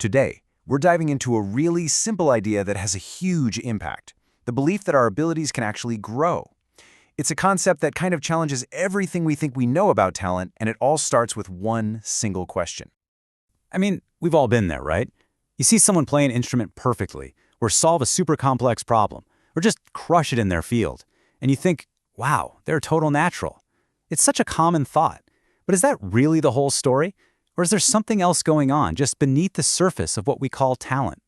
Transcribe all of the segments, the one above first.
Today, we're diving into a really simple idea that has a huge impact: the belief that our abilities can actually grow. It's a concept that kind of challenges everything we think we know about talent, and it all starts with one single question. I mean, we've all been there, right? You see someone play an instrument perfectly, or solve a super complex problem, or just crush it in their field, and you think, wow, they're a total natural. It's such a common thought. But is that really the whole story? Or is there something else going on just beneath the surface of what we call talent?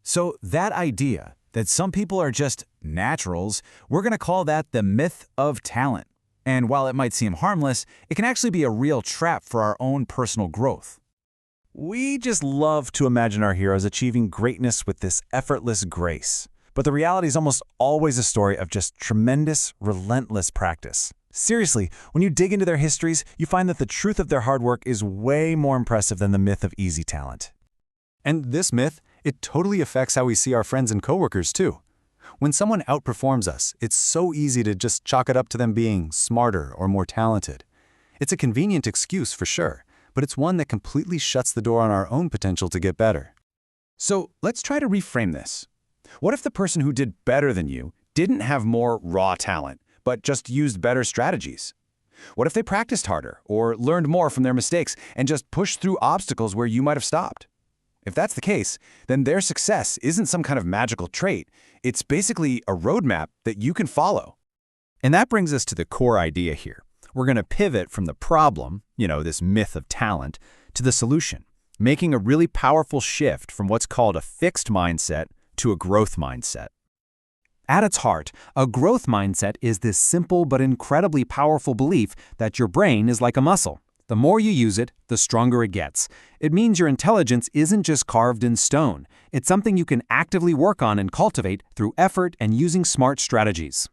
So that idea that some people are just naturals, we're going to call that the myth of talent. And while it might seem harmless, it can actually be a real trap for our own personal growth. We just love to imagine our heroes achieving greatness with this effortless grace. But the reality is almost always a story of just tremendous, relentless practice. Seriously, when you dig into their histories, you find that the truth of their hard work is way more impressive than the myth of easy talent. And this myth, it totally affects how we see our friends and coworkers too. When someone outperforms us, it's so easy to just chalk it up to them being smarter or more talented. It's a convenient excuse for sure, but it's one that completely shuts the door on our own potential to get better. So let's try to reframe this. What if the person who did better than you didn't have more raw talent, but just used better strategies? What if they practiced harder or learned more from their mistakes and just pushed through obstacles where you might have stopped? If that's the case, then their success isn't some kind of magical trait. It's basically a roadmap that you can follow. And that brings us to the core idea here. We're going to pivot from the problem, this myth of talent, to the solution, making a really powerful shift from what's called a fixed mindset to a growth mindset. At its heart, a growth mindset is this simple but incredibly powerful belief that your brain is like a muscle. The more you use it, the stronger it gets. It means your intelligence isn't just carved in stone. It's something you can actively work on and cultivate through effort and using smart strategies.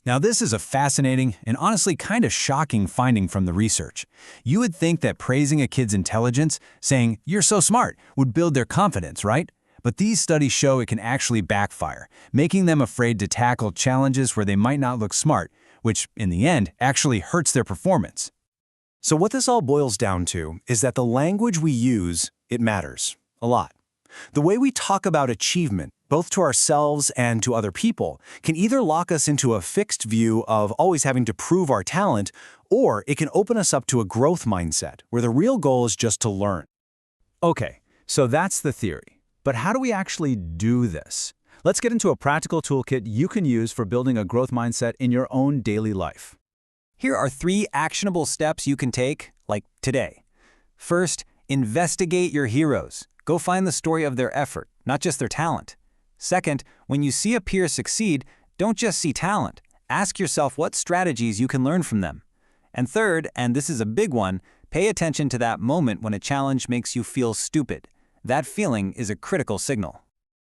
Now, this is a fascinating and honestly kind of shocking finding from the research. You would think that praising a kid's intelligence, saying, "You're so smart," would build their confidence, right? But these studies show it can actually backfire, making them afraid to tackle challenges where they might not look smart, which, in the end, actually hurts their performance. So what this all boils down to is that the language we use, it matters a lot. The way we talk about achievement, both to ourselves and to other people, can either lock us into a fixed view of always having to prove our talent, or it can open us up to a growth mindset, where the real goal is just to learn. Okay, so that's the theory. But how do we actually do this? Let's get into a practical toolkit you can use for building a growth mindset in your own daily life. Here are 3 actionable steps you can take, like today. First, investigate your heroes. Go find the story of their effort, not just their talent. Second, when you see a peer succeed, don't just see talent. Ask yourself what strategies you can learn from them. And third, and this is a big one, pay attention to that moment when a challenge makes you feel stupid. That feeling is a critical signal.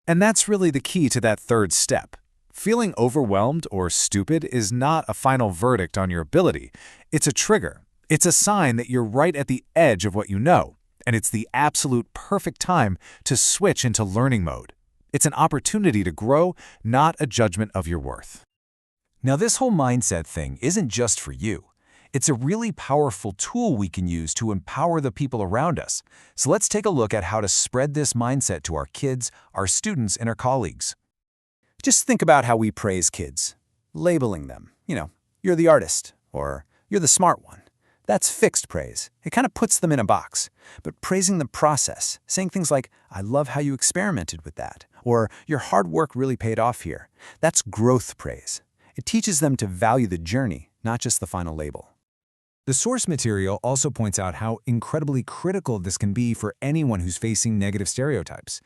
And that's really the key to that third step. Feeling overwhelmed or stupid is not a final verdict on your ability. It's a trigger. It's a sign that you're right at the edge of what you know, and it's the absolute perfect time to switch into learning mode. It's an opportunity to grow, not a judgment of your worth. Now, this whole mindset thing isn't just for you. It's a really powerful tool we can use to empower the people around us. So let's take a look at how to spread this mindset to our kids, our students, and our colleagues. Just think about how we praise kids. Labeling them. You're the artist, or you're the smart one. That's fixed praise. It kind of puts them in a box. But praising the process, saying things like, "I love how you experimented with that," or "Your hard work really paid off here," that's growth praise. It teaches them to value the journey, not just the final label. The source material also points out how incredibly critical this can be for anyone who's facing negative stereotypes.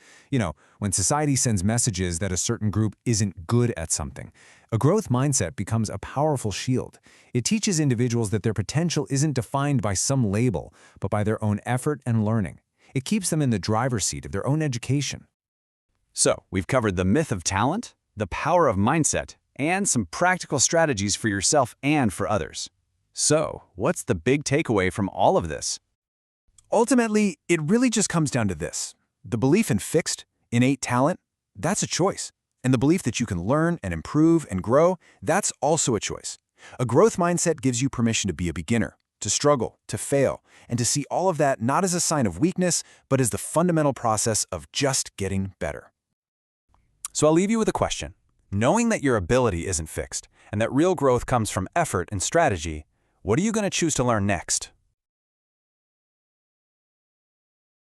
When society sends messages that a certain group isn't good at something, a growth mindset becomes a powerful shield. It teaches individuals that their potential isn't defined by some label, but by their own effort and learning. It keeps them in the driver's seat of their own education. So, we've covered the myth of talent, the power of mindset, and some practical strategies for yourself and for others. So, what's the big takeaway from all of this? Ultimately, it really just comes down to this. The belief in fixed, innate talent, that's a choice. And the belief that you can learn and improve and grow, that's also a choice. A growth mindset gives you permission to be a beginner, to struggle, to fail, and to see all of that not as a sign of weakness, but as the fundamental process of just getting better. So I'll leave you with a question. Knowing that your ability isn't fixed, and that real growth comes from effort and strategy, what are you going to choose to learn next?